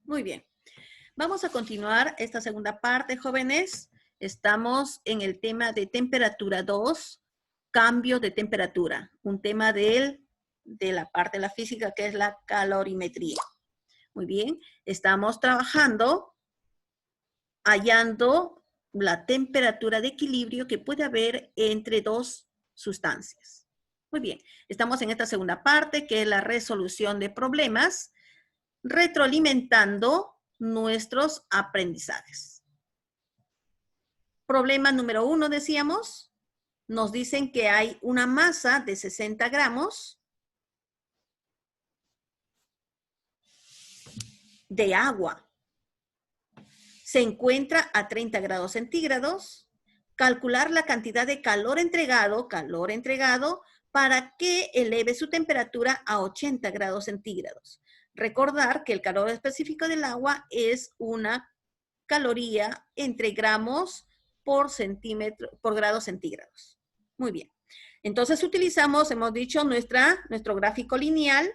Muy bien. Vamos a continuar esta segunda parte, jóvenes. Estamos en el tema de temperatura 2, cambio de temperatura. Un tema de la parte de la física que es la calorimetría. Muy bien. Estamos trabajando, hallando la temperatura de equilibrio que puede haber entre dos sustancias. Muy bien. Estamos en esta segunda parte que es la resolución de problemas, retroalimentando nuestros aprendizajes. Problema número 1, decíamos. Nos dicen que hay una masa de 60 gramos de agua. Se encuentra a 30 grados centígrados. Calcular la cantidad de calor entregado, para que eleve su temperatura a 80 grados centígrados. Recordar que el calor específico del agua es una caloría entre gramos por centímetro, por grados centígrados. Muy bien. Entonces utilizamos, hemos dicho, nuestro gráfico lineal,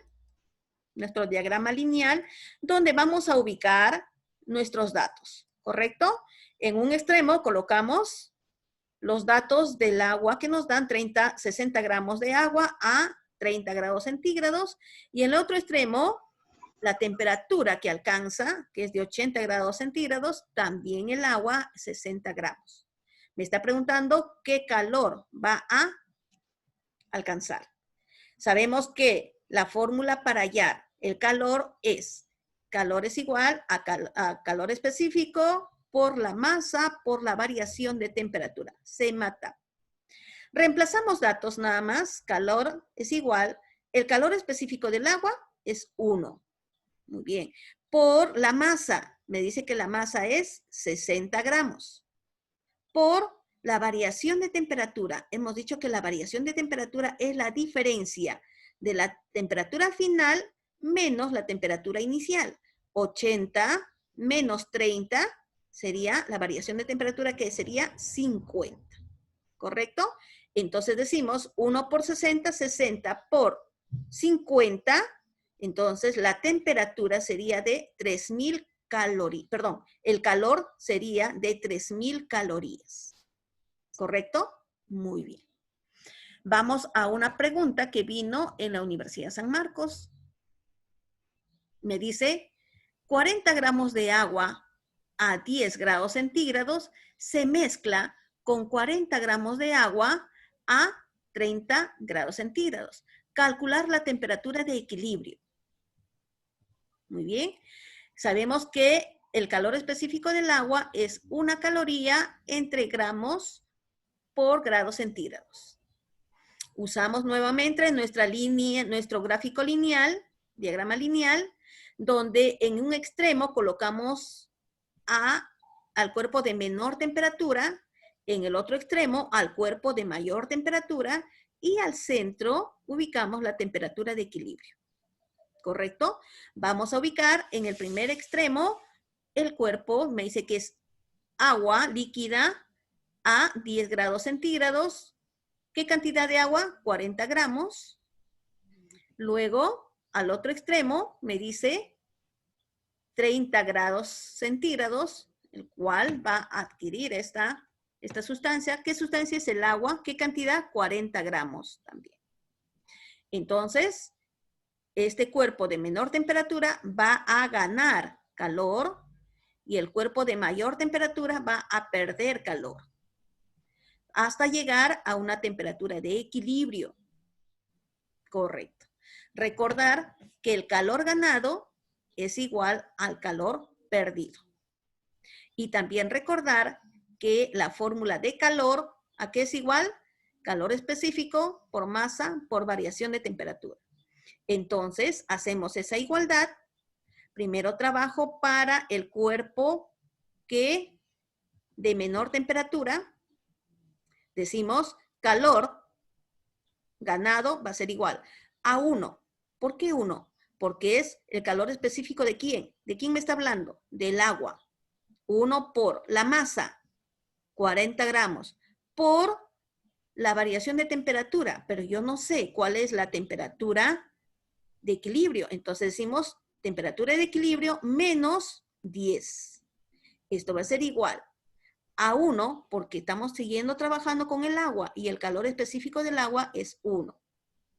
nuestro diagrama lineal, donde vamos a ubicar nuestros datos, ¿correcto? En un extremo colocamos los datos del agua que nos dan 60 gramos de agua a 30 grados centígrados, y en el otro extremo la temperatura que alcanza, que es de 80 grados centígrados, también el agua 60 gramos. Me está preguntando qué calor va a alcanzar. Sabemos que la fórmula para hallar el calor es igual a calor específico por la masa por la variación de temperatura. Se mata. Reemplazamos datos nada más. Calor es igual. El calor específico del agua es 1. Muy bien. Por la masa, me dice que la masa es 60 gramos. Por la variación de temperatura, hemos dicho que la variación de temperatura es la diferencia de la temperatura final menos la temperatura inicial. 80 menos 30 sería la variación de temperatura, que sería 50. ¿Correcto? Entonces decimos 1 por 60, 60 por 50. Entonces, la temperatura sería de 3.000 calorías. Perdón, el calor sería de 3.000 calorías. ¿Correcto? Muy bien. Vamos a una pregunta que vino en la Universidad San Marcos. Me dice, 40 gramos de agua a 10 grados centígrados se mezcla con 40 gramos de agua a 30 grados centígrados. Calcular la temperatura de equilibrio. Muy bien. Sabemos que el calor específico del agua es una caloría entre gramos por grados centígrados. Usamos nuevamente nuestra línea, nuestro gráfico lineal, diagrama lineal, donde en un extremo colocamos al cuerpo de menor temperatura, en el otro extremo al cuerpo de mayor temperatura, y al centro ubicamos la temperatura de equilibrio. ¿Correcto? Vamos a ubicar en el primer extremo el cuerpo, me dice que es agua líquida a 10 grados centígrados. ¿Qué cantidad de agua? 40 gramos. Luego, al otro extremo, me dice 30 grados centígrados, el cual va a adquirir esta sustancia. ¿Qué sustancia es el agua? ¿Qué cantidad? 40 gramos también. Entonces, este cuerpo de menor temperatura va a ganar calor y el cuerpo de mayor temperatura va a perder calor hasta llegar a una temperatura de equilibrio. Correcto. Recordar que el calor ganado es igual al calor perdido. Y también recordar que la fórmula de calor, ¿a qué es igual? Calor específico por masa por variación de temperatura. Entonces, hacemos esa igualdad. Primero trabajo para el cuerpo que de menor temperatura. Decimos calor ganado va a ser igual a 1. ¿Por qué 1? Porque es el calor específico de quién. ¿De quién me está hablando? Del agua. 1 por la masa, 40 gramos, por la variación de temperatura. Pero yo no sé cuál es la temperatura de equilibrio. Entonces decimos temperatura de equilibrio menos 10. Esto va a ser igual a 1, porque estamos siguiendo trabajando con el agua y el calor específico del agua es 1,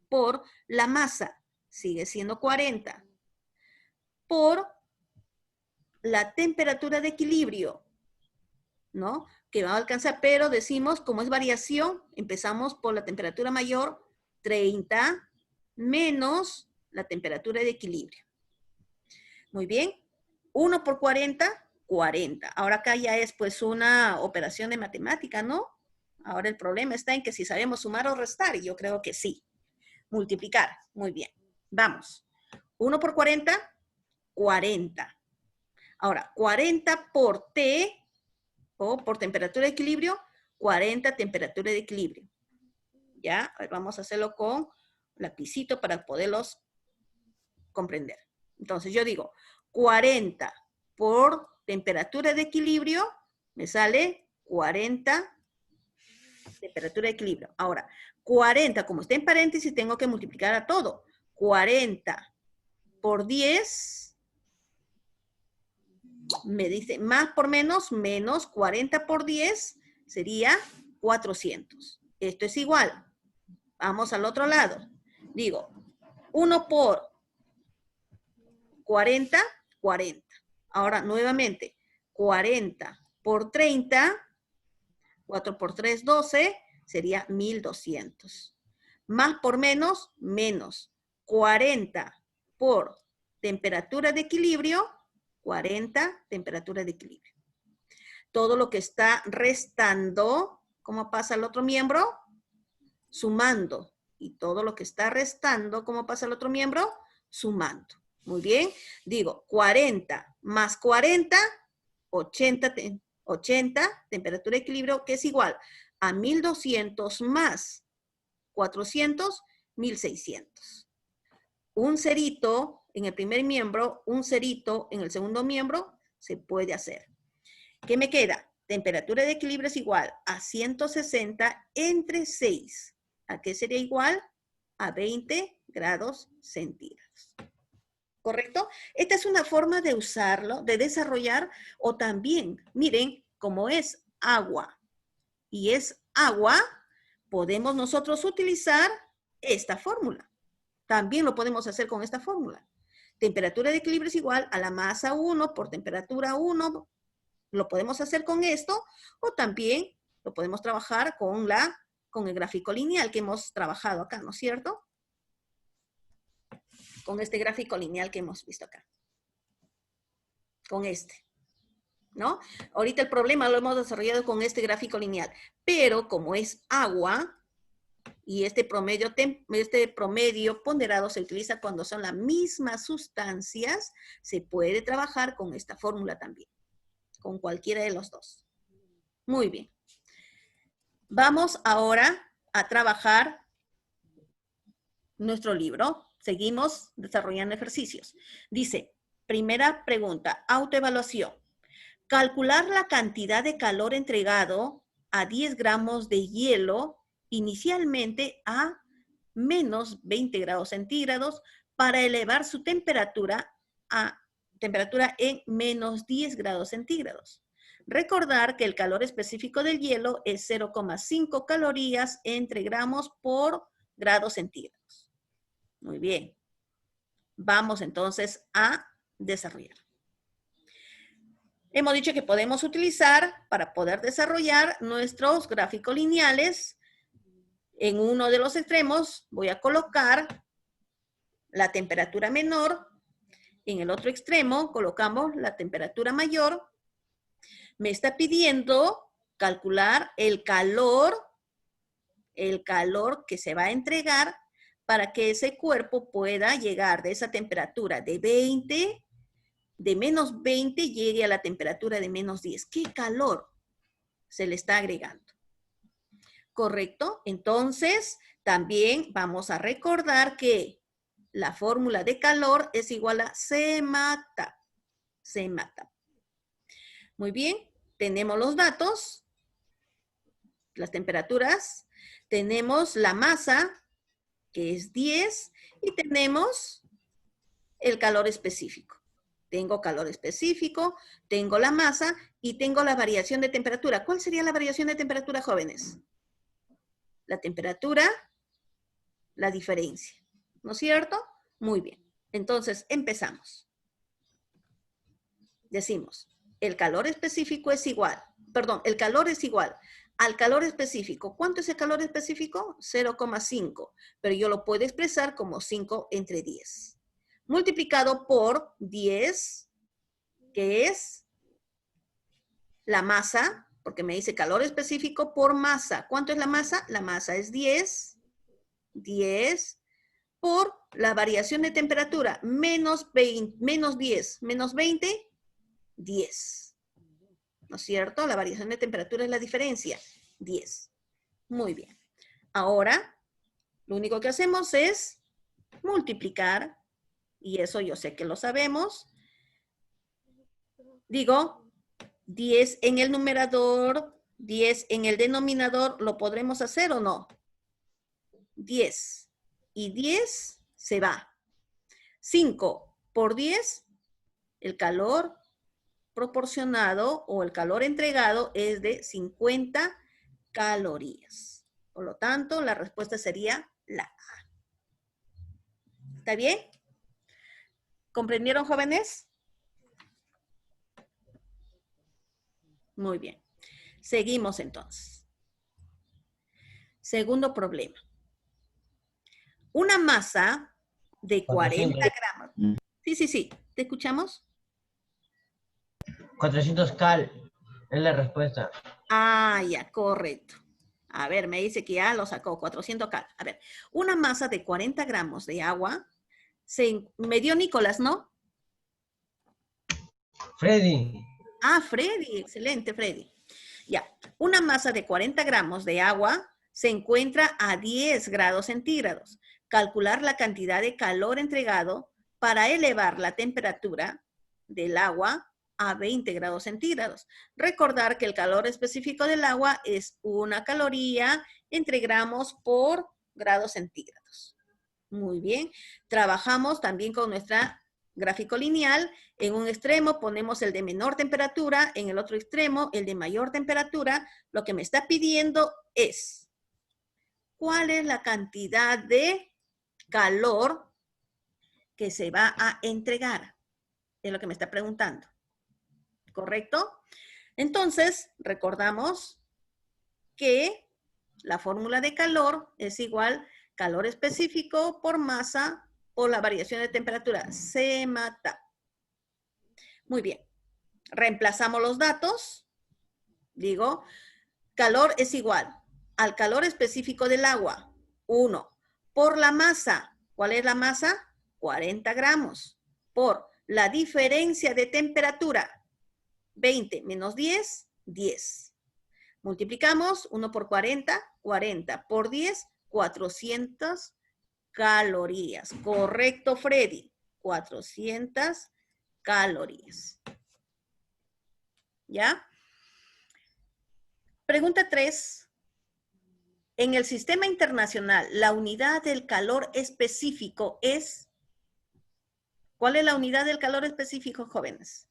por la masa, sigue siendo 40, por la temperatura de equilibrio, ¿no? Que va a alcanzar, pero decimos, como es variación, empezamos por la temperatura mayor, 30, menos la temperatura de equilibrio. Muy bien. 1 por 40, 40. Ahora acá ya es pues una operación de matemática, ¿no? Ahora el problema está en que si sabemos sumar o restar, y yo creo que sí. Multiplicar, muy bien. Vamos. 1 por 40, 40. Ahora, 40 por T, o por temperatura de equilibrio, 40 temperatura de equilibrio. ¿Ya? A ver, vamos a hacerlo con lapicito para poderlos comprender. Entonces yo digo, 40 por temperatura de equilibrio, me sale 40 temperatura de equilibrio. Ahora, 40, como está en paréntesis, tengo que multiplicar a todo. 40 por 10, me dice más por menos, menos 40 por 10 sería 400. Esto es igual. Vamos al otro lado. Digo, 1 por 40, 40. Ahora, nuevamente, 40 por 30, 4 por 3, 12, sería 1200. Más por menos, menos. 40 por temperatura de equilibrio, 40 temperatura de equilibrio. Todo lo que está restando, ¿cómo pasa al otro miembro? Sumando. Y todo lo que está restando, ¿cómo pasa al otro miembro? Sumando. Muy bien. Digo, 40 más 40, 80, 80, temperatura de equilibrio, que es igual a 1200 más 400, 1600. Un cerito en el primer miembro, un cerito en el segundo miembro, se puede hacer. ¿Qué me queda? Temperatura de equilibrio es igual a 160 entre 6. ¿A qué sería igual? A 20 grados centígrados. ¿Correcto? Esta es una forma de usarlo, de desarrollar, o también, miren, como es agua y es agua, podemos nosotros utilizar esta fórmula. También lo podemos hacer con esta fórmula. Temperatura de equilibrio es igual a la masa 1 por temperatura 1. Lo podemos hacer con esto, o también lo podemos trabajar con el gráfico lineal que hemos trabajado acá, ¿no es cierto? Con este gráfico lineal que hemos visto acá. Con este, ¿no? Ahorita el problema lo hemos desarrollado con este gráfico lineal, pero como es agua, y este promedio ponderado se utiliza cuando son las mismas sustancias, se puede trabajar con esta fórmula también, con cualquiera de los dos. Muy bien. Vamos ahora a trabajar nuestro libro. Seguimos desarrollando ejercicios. Dice, primera pregunta, autoevaluación. Calcular la cantidad de calor entregado a 10 gramos de hielo inicialmente a menos 20 grados centígrados para elevar su temperatura en menos 10 grados centígrados. Recordar que el calor específico del hielo es 0,5 calorías entre gramos por grado centígrados. Muy bien. Vamos entonces a desarrollar. Hemos dicho que podemos utilizar para poder desarrollar nuestros gráficos lineales. En uno de los extremos voy a colocar la temperatura menor. En el otro extremo colocamos la temperatura mayor. Me está pidiendo calcular el calor que se va a entregar para que ese cuerpo pueda llegar de esa temperatura de 20, de menos 20, llegue a la temperatura de menos 10. ¿Qué calor se le está agregando? ¿Correcto? Entonces, también vamos a recordar que la fórmula de calor es igual a CMATAP. CMATAP. Muy bien, tenemos los datos, las temperaturas, tenemos la masa, que es 10, y tenemos el calor específico. Tengo calor específico, tengo la masa y tengo la variación de temperatura. ¿Cuál sería la variación de temperatura, jóvenes? La temperatura, la diferencia. ¿No es cierto? Muy bien. Entonces, empezamos. Decimos, el calor específico es igual, perdón, el calor es igual al calor específico. ¿Cuánto es el calor específico? 0,5, pero yo lo puedo expresar como 5 entre 10. Multiplicado por 10, que es la masa, porque me dice calor específico por masa. ¿Cuánto es la masa? La masa es 10 por la variación de temperatura, menos 20, menos 10, menos 20, 10. ¿No es cierto? La variación de temperatura es la diferencia, 10. Muy bien. Ahora, lo único que hacemos es multiplicar, y eso yo sé que lo sabemos. Digo, 10 en el numerador, 10 en el denominador, ¿lo podremos hacer o no? 10. Y 10 se va. 5 por 10, el calor proporcionado o el calor entregado es de 50 calorías. Por lo tanto, la respuesta sería la A. ¿Está bien? ¿Comprendieron, jóvenes? Muy bien. Seguimos entonces. Segundo problema. Una masa de 40 gramos. Sí. ¿Te escuchamos? 400 cal es la respuesta. Ah, ya, correcto. A ver, me dice que ya lo sacó, 400 cal. A ver, una masa de 40 gramos de agua, me dio Nicolás, ¿no? Freddy. Ah, Freddy, excelente, Freddy. Ya, una masa de 40 gramos de agua se encuentra a 10 grados centígrados. Calcular la cantidad de calor entregado para elevar la temperatura del agua a 20 grados centígrados. Recordar que el calor específico del agua es 1 caloría entre gramos por grados centígrados. Muy bien. Trabajamos también con nuestra gráfico lineal. En un extremo ponemos el de menor temperatura, en el otro extremo el de mayor temperatura. Lo que me está pidiendo es, ¿cuál es la cantidad de calor que se va a entregar? Es lo que me está preguntando. ¿Correcto? Entonces, recordamos que la fórmula de calor es igual calor específico por masa por la variación de temperatura. Se mata. Muy bien. Reemplazamos los datos. Digo, calor es igual al calor específico del agua, 1. Por la masa, ¿cuál es la masa? 40 gramos. Por la diferencia de temperatura, 20 menos 10, 10. Multiplicamos 1 por 40, 40 por 10, 400 calorías. Correcto, Freddy. 400 calorías. ¿Ya? Pregunta 3. En el sistema internacional, la unidad del calor específico es... ¿Cuál es la unidad del calor específico, jóvenes?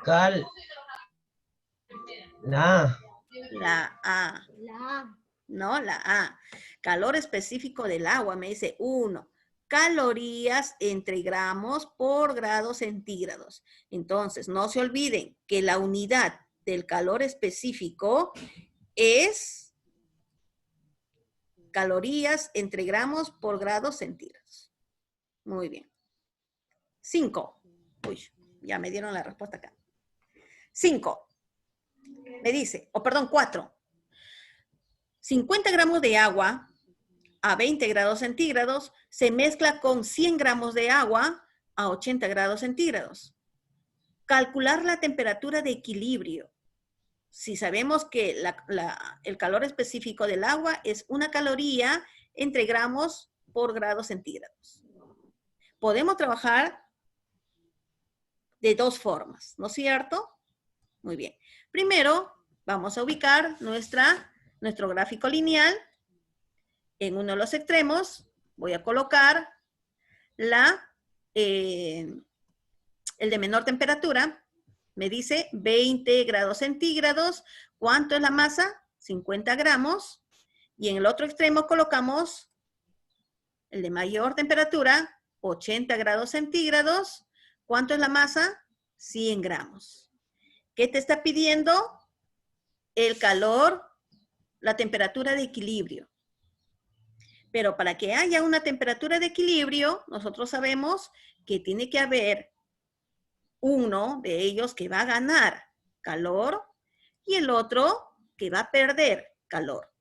Cal. La A. La A. No, la A. Calor específico del agua, me dice 1. Calorías entre gramos por grados centígrados. Entonces, no se olviden que la unidad del calor específico es calorías entre gramos por grados centígrados. Muy bien. 5. Uy, ya me dieron la respuesta acá. 5. Me dice, perdón, 4. 50 gramos de agua a 20 grados centígrados se mezcla con 100 gramos de agua a 80 grados centígrados. Calcular la temperatura de equilibrio. Si sabemos que el calor específico del agua es 1 caloría entre gramos por grados centígrados. Podemos trabajar de 2 formas, ¿no es cierto? Muy bien. Primero, vamos a ubicar nuestro gráfico lineal. En uno de los extremos voy a colocar la el de menor temperatura, me dice 20 grados centígrados. ¿Cuánto es la masa? 50 gramos. Y en el otro extremo colocamos el de mayor temperatura, 80 grados centígrados. ¿Cuánto es la masa? 100 gramos. ¿Qué te está pidiendo? El calor, la temperatura de equilibrio. Pero para que haya una temperatura de equilibrio, nosotros sabemos que tiene que haber uno de ellos que va a ganar calor y el otro que va a perder calor.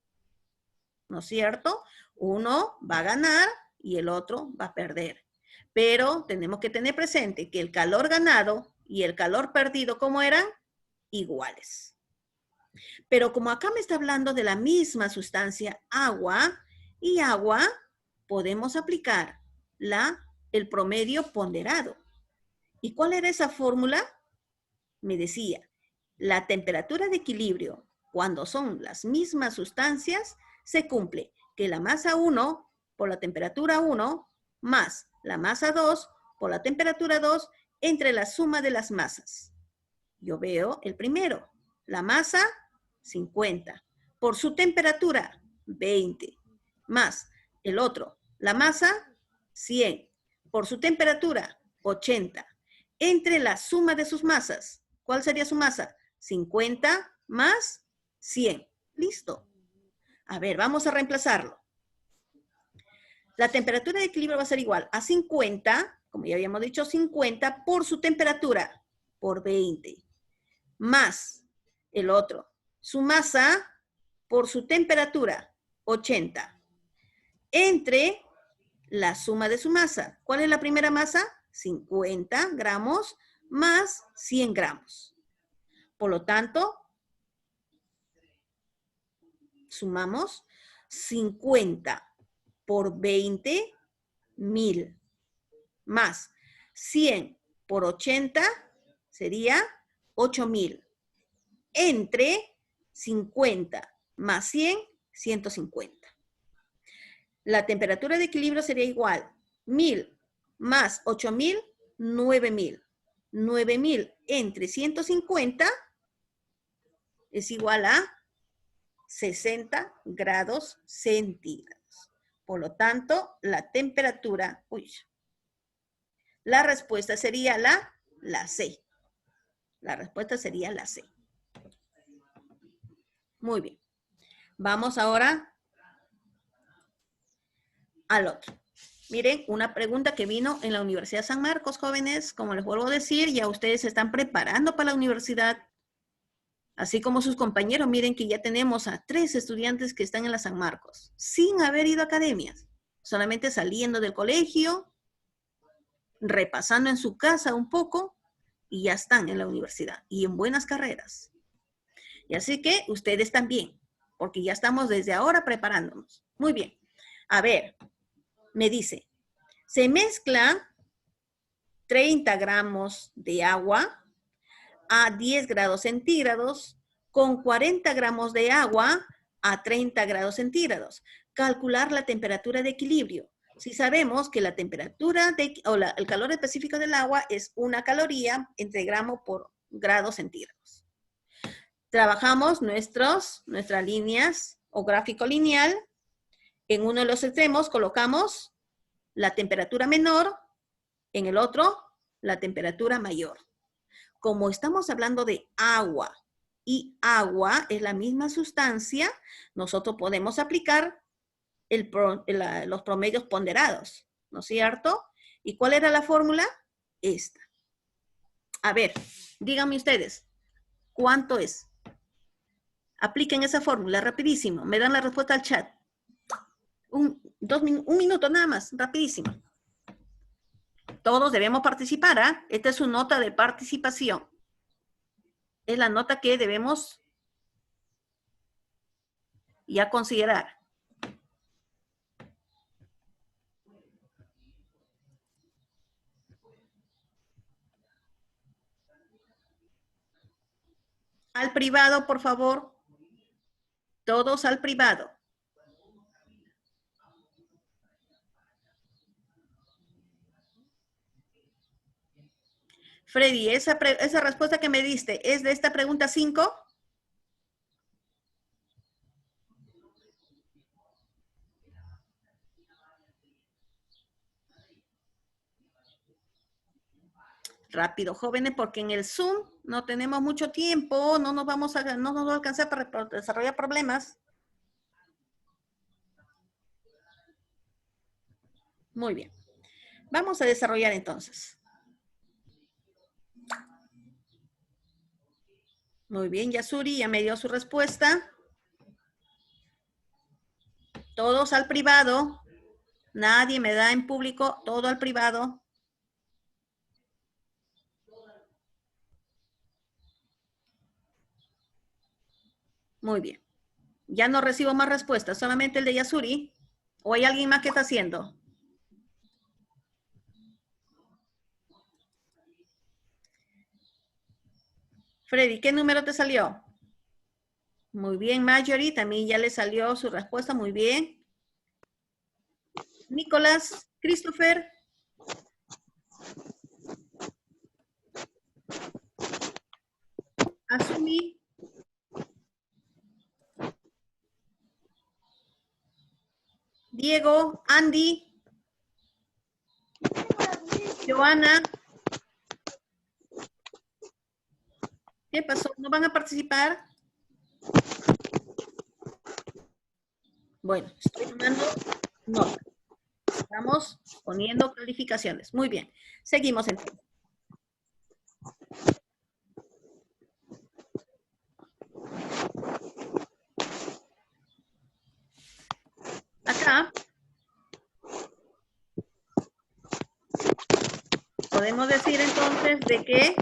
¿No es cierto? Uno va a ganar y el otro va a perder. Pero tenemos que tener presente que el calor ganado y el calor perdido, ¿cómo eran? Iguales. Pero como acá me está hablando de la misma sustancia, agua, y agua, podemos aplicar el promedio ponderado. ¿Y cuál era esa fórmula? Me decía, la temperatura de equilibrio, cuando son las mismas sustancias, se cumple que la masa 1 por la temperatura 1 más la masa 2 por la temperatura 2 entre la suma de las masas. Yo veo el primero, la masa 50, por su temperatura 20, más el otro, la masa 100, por su temperatura 80, entre la suma de sus masas. ¿Cuál sería su masa? 50 más 100. Listo. A ver, vamos a reemplazarlo. La temperatura de equilibrio va a ser igual a 50, como ya habíamos dicho, 50 por su temperatura, por 20, más el otro, su masa por su temperatura, 80, entre la suma de su masa. ¿Cuál es la primera masa? 50 gramos más 100 gramos. Por lo tanto, sumamos 50 por 20, 1000, más 100 por 80 sería 8000, entre 50 más 100, 150. La temperatura de equilibrio sería igual, 1000 más 8000, 9000. 9000 entre 150 es igual a 60 grados centígrados. Por lo tanto, la temperatura, la respuesta sería la C. La respuesta sería la C. Muy bien. Vamos ahora al otro. Miren, una pregunta que vino en la Universidad de San Marcos, jóvenes. Como les vuelvo a decir, ya ustedes se están preparando para la universidad. Así como sus compañeros, miren que ya tenemos a 3 estudiantes que están en la San Marcos, sin haber ido a academias, solamente saliendo del colegio, repasando en su casa un poco, y ya están en la universidad, y en buenas carreras. Y así que ustedes también, porque ya estamos desde ahora preparándonos. Muy bien. A ver, me dice, se mezcla 30 gramos de agua a 10 grados centígrados con 40 gramos de agua a 30 grados centígrados. Calcular la temperatura de equilibrio. Si sabemos que la temperatura el calor específico del agua es 1 caloría entre gramo por grado centígrados. Trabajamos nuestras líneas o gráfico lineal. En uno de los extremos colocamos la temperatura menor, en el otro la temperatura mayor. Como estamos hablando de agua y agua es la misma sustancia, nosotros podemos aplicar los promedios ponderados, ¿no es cierto? ¿Y cuál era la fórmula? Esta. A ver, díganme ustedes, ¿cuánto es? Apliquen esa fórmula rapidísimo. Me dan la respuesta al chat. Un minuto nada más, rapidísimo. Todos debemos participar, ¿ah? Esta es su nota de participación. Es la nota que debemos ya considerar. Al privado, por favor. Todos al privado. Freddy, esa respuesta que me diste, ¿es de esta pregunta 5? Rápido, jóvenes, porque en el Zoom no tenemos mucho tiempo, no nos va a alcanzar para desarrollar problemas. Muy bien. Vamos a desarrollar entonces. Muy bien, Yasuri ya me dio su respuesta. Todos al privado. Nadie me da en público, todo al privado. Muy bien. Ya no recibo más respuestas, solamente el de Yasuri. ¿O hay alguien más que está haciendo? Freddy, ¿qué número te salió? Muy bien, Marjorie, también ya le salió su respuesta, muy bien. Nicolás, Christopher. Asumi. Diego, Andy. Joana. ¿Qué pasó? ¿No van a participar? Bueno, estoy tomando nota. Estamos poniendo calificaciones. Muy bien. Seguimos entonces. Acá podemos decir entonces de que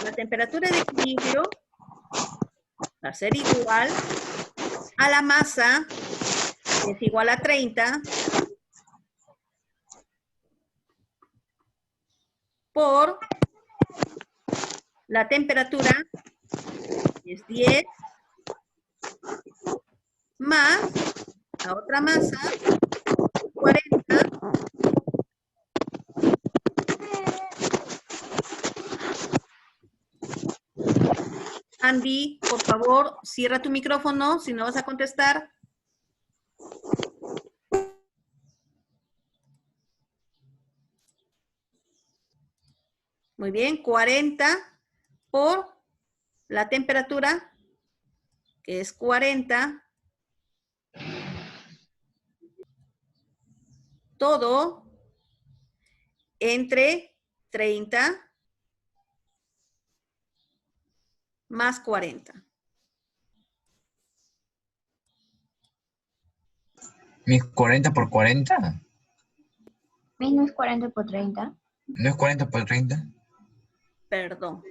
la temperatura de equilibrio va a ser igual a la masa, que es igual a 30, por la temperatura, que es 10, más la otra masa, 40, Andy, por favor, cierra tu micrófono si no vas a contestar. Muy bien, 40 por la temperatura, que es 40, todo entre 30 más 40. ¿Mis 40 por 40? ¿No es 40 por 30? ¿No es 40 por 30? Perdón.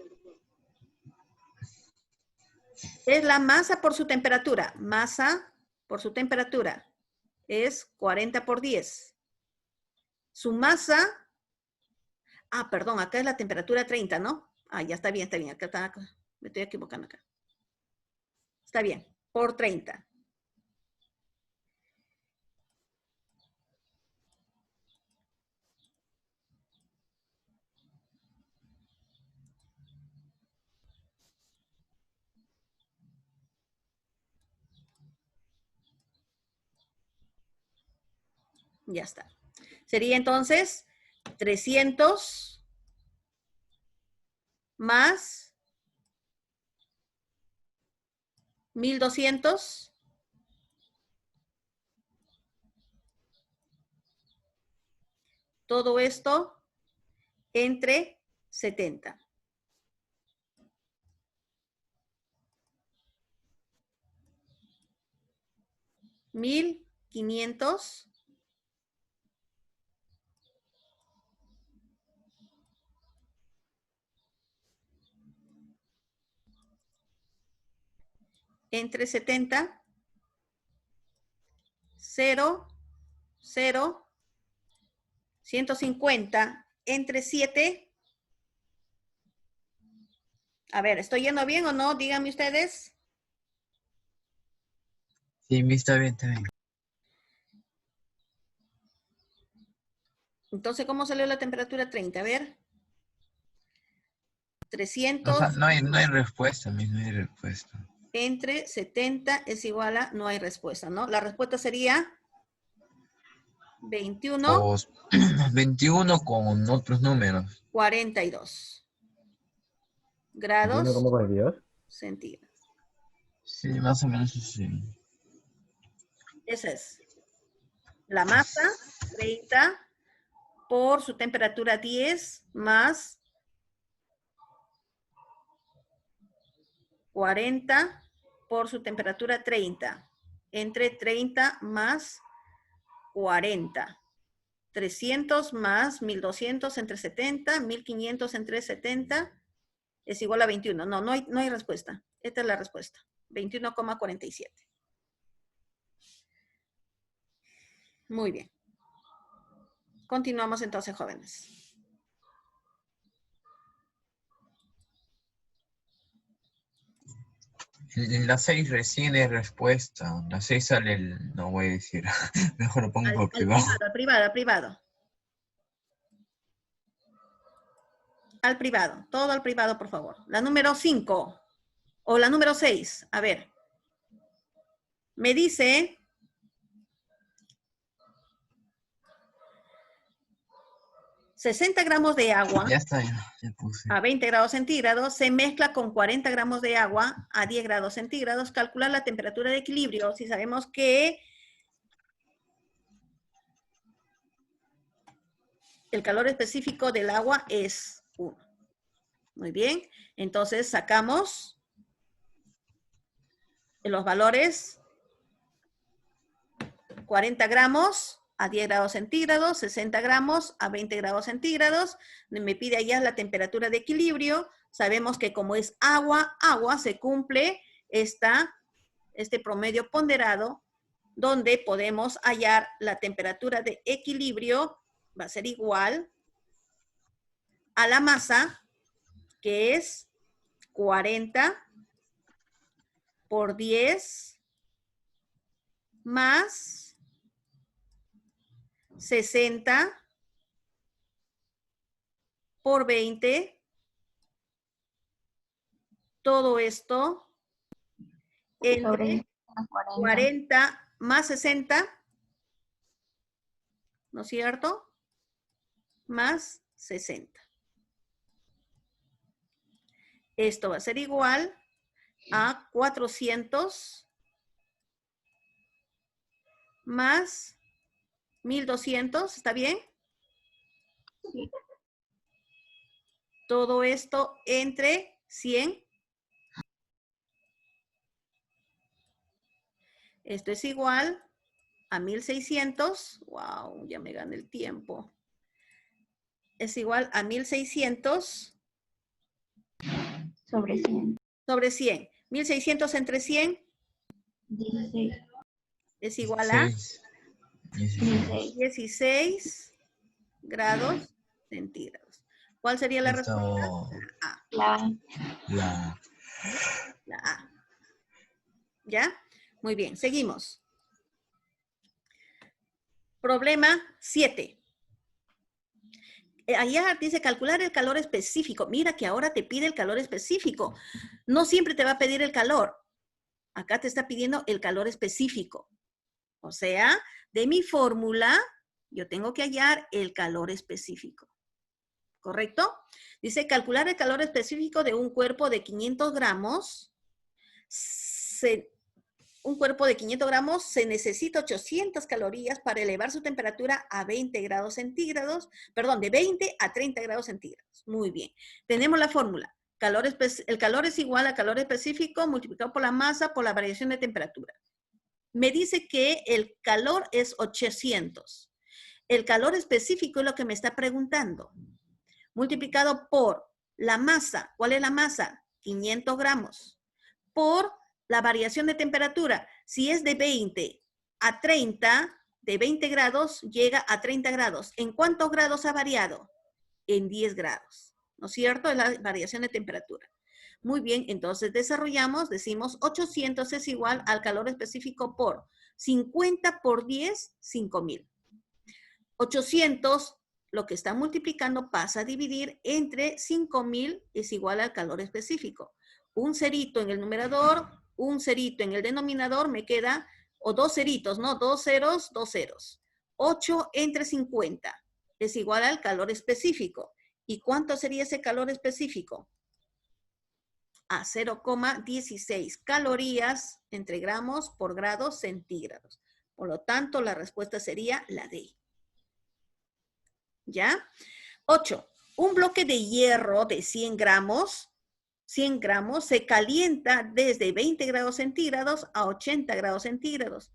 Es la masa por su temperatura. Masa por su temperatura es 40 por 10. Su masa, perdón, acá es la temperatura 30, ¿no? Ya está bien, está bien. Acá me estoy equivocando acá. Está bien, por 30. Ya está. Sería entonces 300 más 1200 todo esto entre 70. 1500 entre 70, 0, 0, 150 entre 7. A ver, ¿estoy yendo bien o no? Díganme ustedes. Sí, está bien, está bien. Entonces, ¿cómo salió la temperatura 30? A ver. O 300 sea, no hay respuesta, no hay respuesta. entre 70 es igual a no hay respuesta, ¿no? La respuesta sería 21, O 21 con otros números. 42 grados 21,42. centígrados. Sí, más o menos así. Esa es la masa, 30, por su temperatura 10, más 40 por su temperatura 30. Entre 30 más 40. 300 más 1200 entre 70, 1500 entre 70 es igual a 21. No hay respuesta. Esta es la respuesta. 21,47. Muy bien. Continuamos entonces, jóvenes. En la 6 recién hay respuesta. La 6 sale el... No voy a decir. Mejor lo pongo por privado. Al privado. Al privado. Todo al privado, por favor. La número 5. O la número 6. A ver. Me dice... $60 gramos de agua Ya está, ya puse. a 20 grados centígrados se mezcla con 40 gramos de agua a 10 grados centígrados. Calcular la temperatura de equilibrio. Si sabemos que el calor específico del agua es 1. Muy bien. Entonces sacamos los valores. 40 gramos a 10 grados centígrados, 60 gramos a 20 grados centígrados. Me pide allá la temperatura de equilibrio. Sabemos que como es agua, se cumple este promedio ponderado, donde podemos hallar la temperatura de equilibrio, va a ser igual a la masa, que es 40 por 10 más 60 por 20. Todo esto entre 40 más 60, ¿no es cierto? Más 60. Esto va a ser igual a 400 más 1200, ¿está bien? Sí. Todo esto entre 100. Esto es igual a 1600. Wow, ya me gané el tiempo. Es igual a 1600 Sobre 100. sobre 100. 1600 entre 100 16. es igual a 16. 16 grados centígrados. ¿Cuál sería la respuesta? A. La La A. ¿Ya? Muy bien, seguimos. Problema 7. Allá dice calcular el calor específico. Mira que ahora te pide el calor específico. No siempre te va a pedir el calor. Acá te está pidiendo el calor específico. O sea, de mi fórmula, yo tengo que hallar el calor específico. ¿Correcto? Dice calcular el calor específico de un cuerpo de 500 gramos. Un cuerpo de 500 gramos se necesita 800 calorías para elevar su temperatura a 20 grados centígrados, perdón, de 20 a 30 grados centígrados. Muy bien. Tenemos la fórmula. El calor es igual a calor específico multiplicado por la masa por la variación de temperatura. Me dice que el calor es 800. El calor específico es lo que me está preguntando. Multiplicado por la masa. ¿Cuál es la masa? 500 gramos. Por la variación de temperatura. Si es de 20 a 30, de 20 grados llega a 30 grados. ¿En cuántos grados ha variado? En 10 grados. ¿No es cierto? Es la variación de temperatura. Muy bien, entonces desarrollamos, decimos 800 es igual al calor específico por 50 por 10, 5000. 800 lo que está multiplicando pasa a dividir entre 5.000 es igual al calor específico. Un cerito en el numerador, un cerito en el denominador, me queda, o dos ceritos, ¿no? Dos ceros, dos ceros. 8 entre 50 es igual al calor específico. ¿Y cuánto sería ese calor específico? A 0,16 calorías entre gramos por grados centígrados. Por lo tanto, la respuesta sería la D. ¿Ya? 8. Un bloque de hierro de 100 gramos se calienta desde 20 grados centígrados a 80 grados centígrados.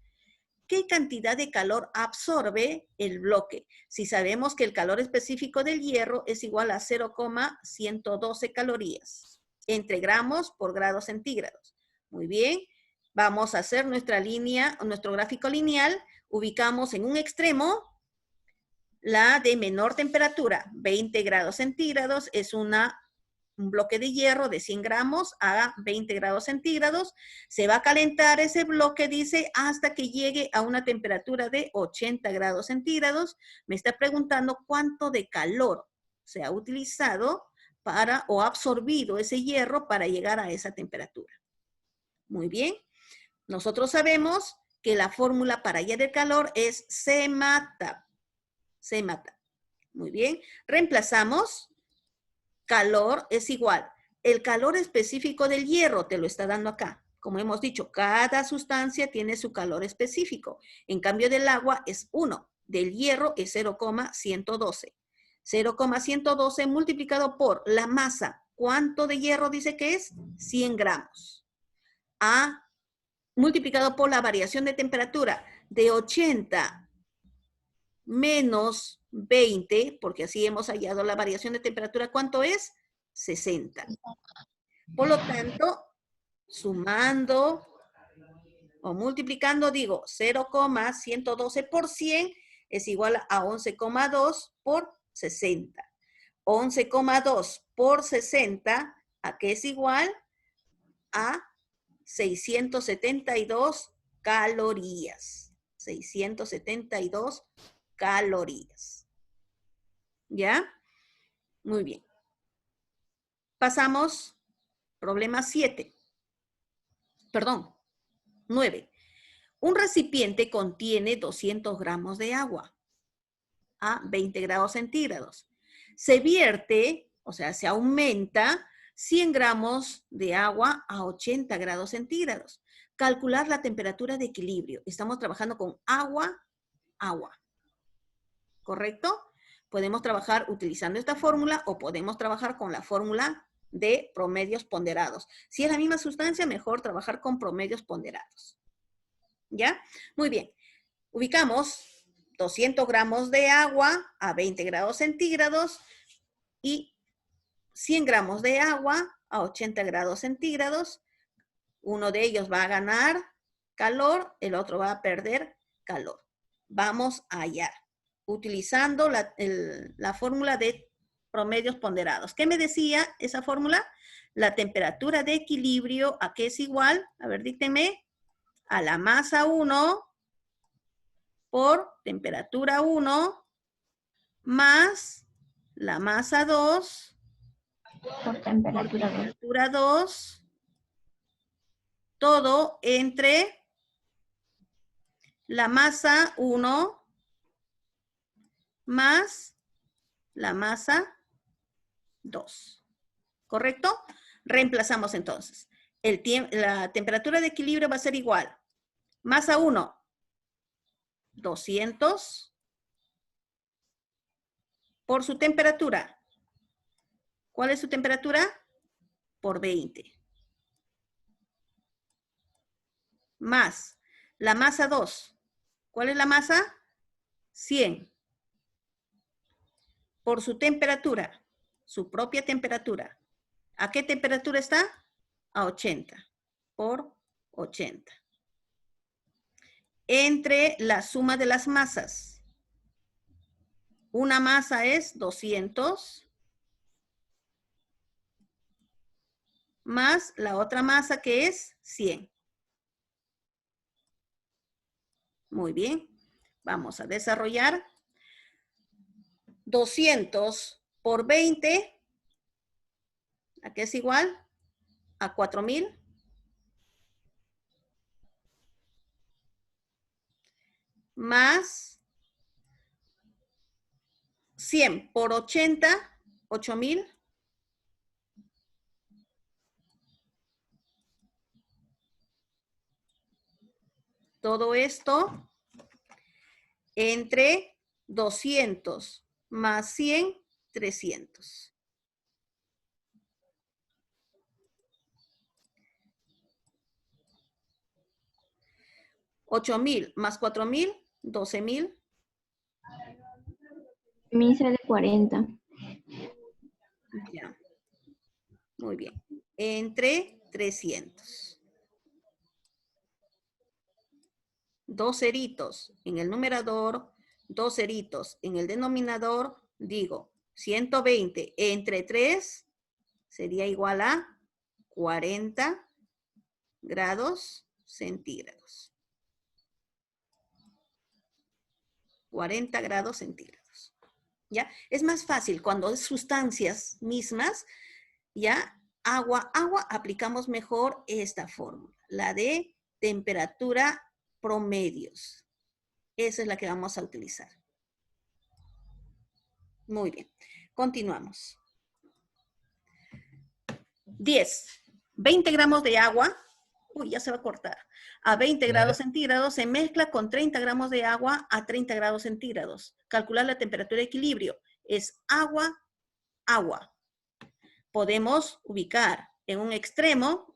¿Qué cantidad de calor absorbe el bloque? Si sabemos que el calor específico del hierro es igual a 0,112 calorías entre gramos por grados centígrados. Muy bien, vamos a hacer nuestra línea, nuestro gráfico lineal. Ubicamos en un extremo la de menor temperatura, 20 grados centígrados, es un bloque de hierro de 100 gramos a 20 grados centígrados. Se va a calentar ese bloque, dice, hasta que llegue a una temperatura de 80 grados centígrados. Me está preguntando cuánto de calor se ha utilizado para o absorbido ese hierro para llegar a esa temperatura. Muy bien. Nosotros sabemos que la fórmula para hallar el calor es CMATAP. CMATAP. Muy bien. Reemplazamos. Calor es igual. El calor específico del hierro te lo está dando acá. Como hemos dicho, cada sustancia tiene su calor específico. En cambio del agua es 1. Del hierro es 0,112. 0,112 multiplicado por la masa. ¿Cuánto de hierro dice que es? 100 gramos. A multiplicado por la variación de temperatura de 80 menos 20, porque así hemos hallado la variación de temperatura, ¿cuánto es? 60. Por lo tanto, sumando o multiplicando, digo, 0,112 por 100 es igual a 11,2 por 60. 11,2 por 60, ¿a qué es igual? A 672 calorías. 672 calorías. ¿Ya? Muy bien. Pasamos, problema 7. Perdón, 9. Un recipiente contiene 200 gramos de agua a 20 grados centígrados. Se vierte, o sea, se aumenta 100 gramos de agua a 80 grados centígrados. Calcular la temperatura de equilibrio. Estamos trabajando con agua. ¿Correcto? Podemos trabajar utilizando esta fórmula o podemos trabajar con la fórmula de promedios ponderados. Si es la misma sustancia, mejor trabajar con promedios ponderados. ¿Ya? Muy bien. Ubicamos 200 gramos de agua a 20 grados centígrados y 100 gramos de agua a 80 grados centígrados. Uno de ellos va a ganar calor, el otro va a perder calor. Vamos a hallar, utilizando la fórmula de promedios ponderados. ¿Qué me decía esa fórmula? La temperatura de equilibrio, ¿a qué es igual? A ver, díctenme. A la masa 1 por temperatura 1 más la masa 2 Por temperatura 2, todo entre la masa 1 más la masa 2. ¿Correcto? Reemplazamos entonces. La temperatura de equilibrio va a ser igual. Masa 1, 200 por su temperatura. ¿Cuál es su temperatura? Por 20. Más la masa 2. ¿Cuál es la masa? 100. Por su temperatura, su propia temperatura. ¿A qué temperatura está? A 80 por 80. Entre la suma de las masas. Una masa es 200 más la otra masa que es 100. Muy bien. Vamos a desarrollar. 200 por 20, ¿a qué es igual? A 4.000. Más 100 por 80, 8.000. Todo esto entre 200 más 100, 300. $8.000 más 4.000, 12.000. Me sale 40. Ya. Muy bien. Entre 300. 2 ceritos en el numerador, 2 ceritos en el denominador. Digo, 120 entre 3 sería igual a 40 grados centígrados. 40 grados centígrados. ¿Ya? Es más fácil cuando es sustancias mismas, ¿ya? Agua, aplicamos mejor esta fórmula, la de temperatura promedios. Esa es la que vamos a utilizar. Muy bien. Continuamos. 10. 20 gramos de agua. Uy, ya se va a cortar. A 20 grados centígrados se mezcla con 30 gramos de agua a 30 grados centígrados. Calcular la temperatura de equilibrio. Es agua. Podemos ubicar en un extremo,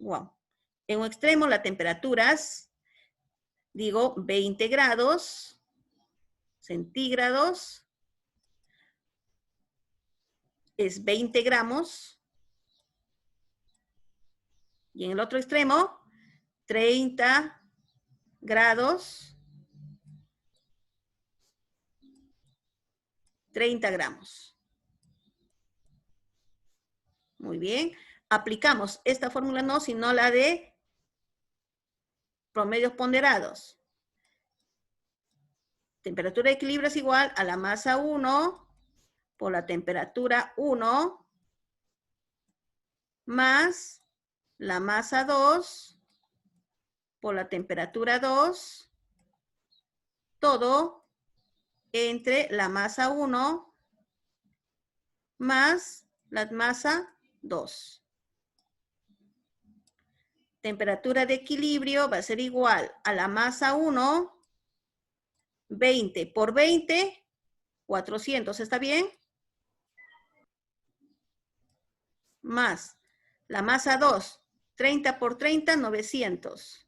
en un extremo las temperaturas, digo 20 grados centígrados, es 20 gramos. Y en el otro extremo, 30 grados, 30 gramos. Muy bien. Aplicamos esta fórmula no, sino la de promedios ponderados. Temperatura de equilibrio es igual a la masa 1 por la temperatura 1 más la masa 2 por la temperatura 2, todo entre la masa 1 más la masa 2. Temperatura de equilibrio va a ser igual a la masa 1, 20 por 20, 400, ¿está bien? Más la masa 2, 30 por 30, 900.